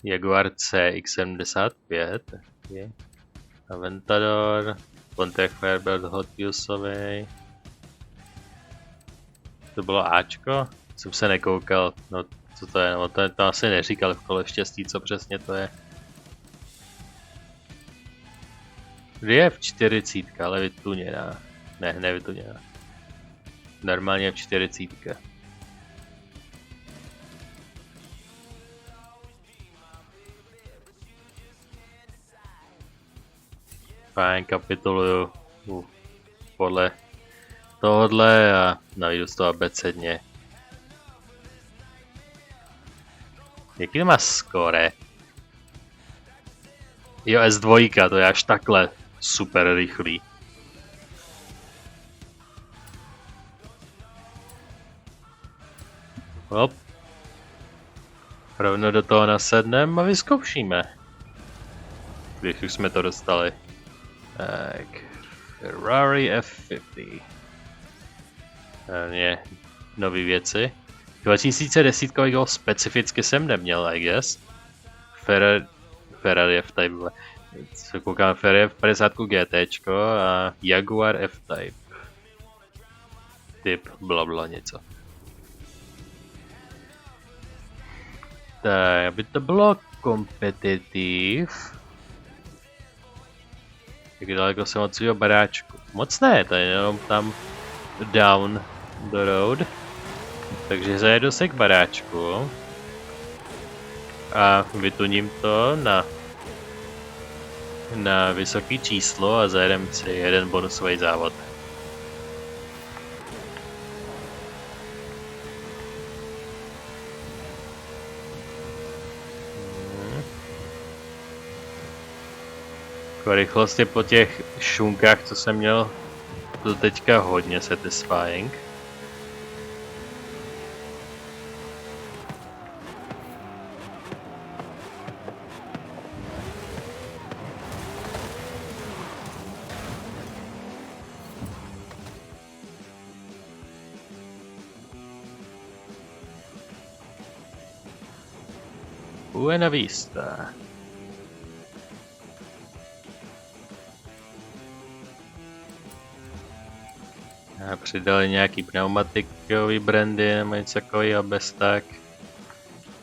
Jaguar CX75. Okay. Aventador. Pontiac Firebird Hot Wheelsovej. To bylo Ačko? Jsem se nekoukal, no co to je, no to asi neříkal v kole štěstí, co přesně to je. Kdy je v 40, ale vytuněná. Ne, nevytuněná. Normálně v 40. Fajn, kapituluju podle tohle a najdu z toho abecedně. Jaký to má skóre? Jo, S2, to je až takhle super rychlý. Hop. Rovno do toho nasedneme a vyzkoušíme. Když už jsme to dostali. Tak. Ferrari F50. Hlavně nové věci. 2010 specificky jsem neměl, I guess. Ferrari F-Type. Co koukám, Ferrari F50 GT a Jaguar F-Type. Typ blabla něco. Tak, aby to bylo kompetitiv. Jak daleko jsem od svého baráčku? Moc ne, to je jenom tam down the road. Takže zajedu se k baráčku. A vytuním to na vysoký číslo a zajedem si jeden bonusový závod. Rychlost je po těch šunkách, co jsem měl, to teďka hodně satisfying. Buena vista. A přidali nějaký pneumatikový brandy nebo něco takového, bez tak.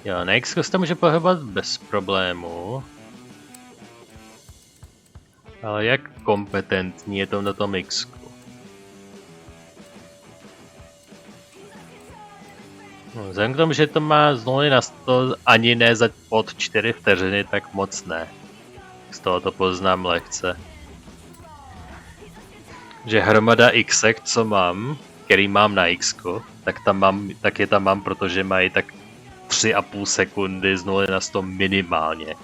Jo, na X se to může pohybovat bez problémů. Ale jak kompetentní je to na tom X? No, vzhledem k tomu, že to má z 0 na 100 ani ne za pod 4 vteřiny, tak moc ne. Z toho to poznám lehce. Že hromada Xek, co mám, který mám na X-ku, tak je tam mám, protože mají tak 3,5 sekundy z 0 na 100 minimálně.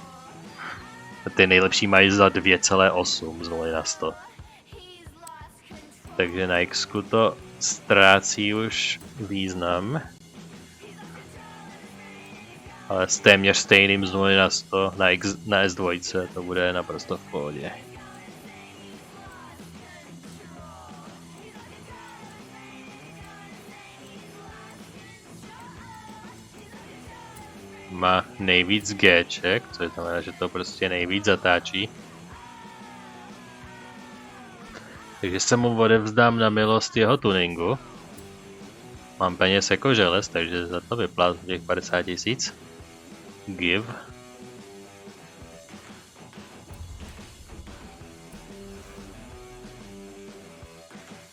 A ty nejlepší mají za 2,8 z 0 na 100. Takže na X-ku to ztrácí už význam. Ale s téměř stejným z 0 na 100 na S2 to bude naprosto v pohodě. Má nejvíc Gček, což znamená, že to prostě nejvíc zatáčí. Takže se mu odevzdám na milost jeho tuningu. Mám peněz jako želez, takže za to vyplátím těch 50 000. Give.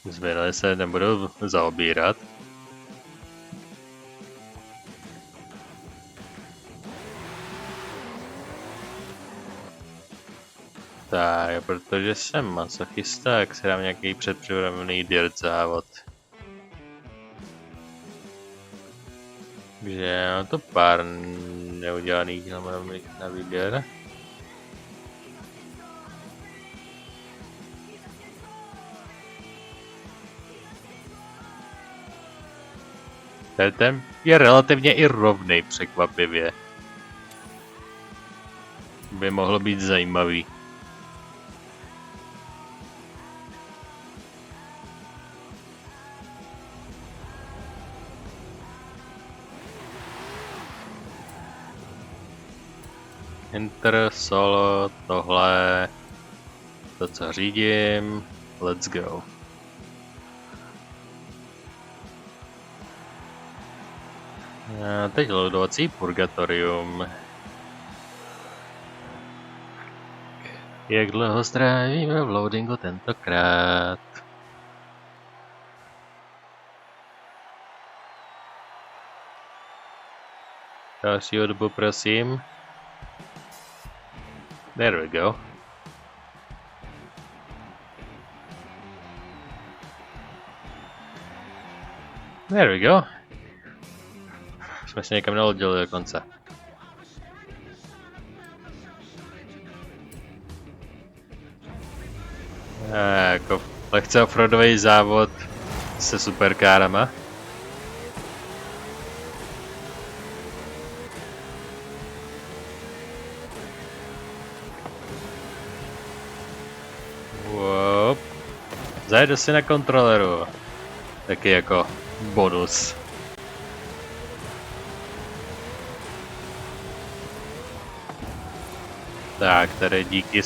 Zvědali se nebudu zaobírat. Tak, protože jsem masochista, tak si dám nějaký předpřipravený dirt závod. Takže mám to pár neudělaných kilometrů na výběr. Ten je relativně i rovnej, překvapivě. By mohlo být zajímavý. Enter, solo, tohle, to co řídím, let's go. A teď loadovací purgatorium. Jak dlouho strávíme v loadingu tentokrát? Další hudbu, prosím. There we go. There we go. Jsme se někam nalodili dokonce. Jako lehce offroadový závod se superkárama. Wow. Zajedu si na kontroleru. Taky jako bonus. Tak, tady díky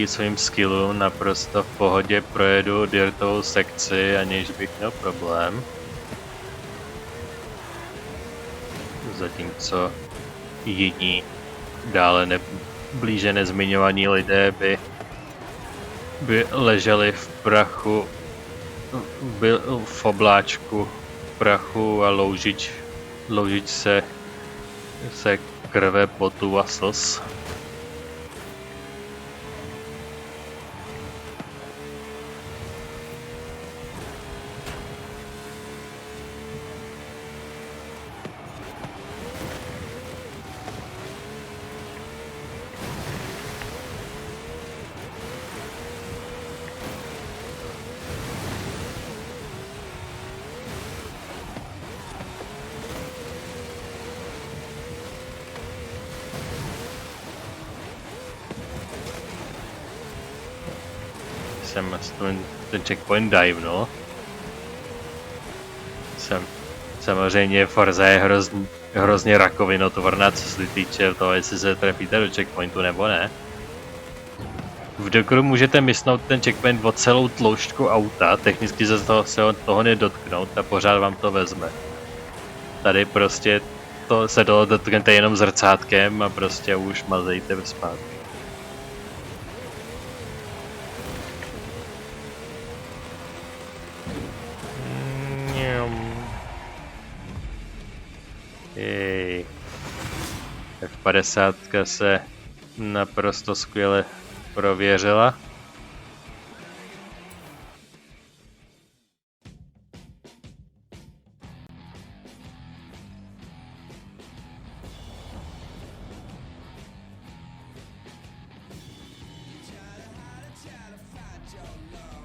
svým skillům naprosto v pohodě projedu dirtovou sekci, aniž bych měl problém. Zatímco jiní dále blíže nezmiňovaní lidé by leželi v prachu, v obláčku prachu a loužič se krve, potu a slz. Jsem ten checkpoint divenul. Samozřejmě Forza je hrozně rakovinotvorná, co se týče toho, jestli se trefíte do checkpointu nebo ne. V Dokru můžete mysnout ten checkpoint o celou tloušťku auta, technicky se toho nedotknout a pořád vám to vezme. Tady prostě se toho dotknete jenom zrcátkem a prostě už mazejte zpátky. Jej. F50 se naprosto skvěle prověřila.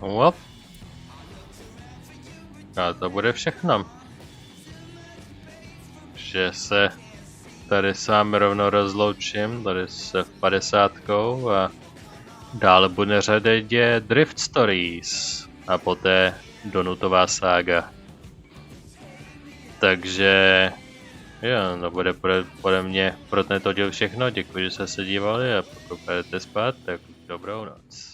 Well. A to bude všechno. Že se tady s vámi rovnou rozloučím, tady se 50 a dále bude řadě Drift Stories a poté Donutová sága. Takže jo, to bude pode mě pro tento díl všechno, děkuji, že jste se dívali a pokud budete spát, tak dobrou noc.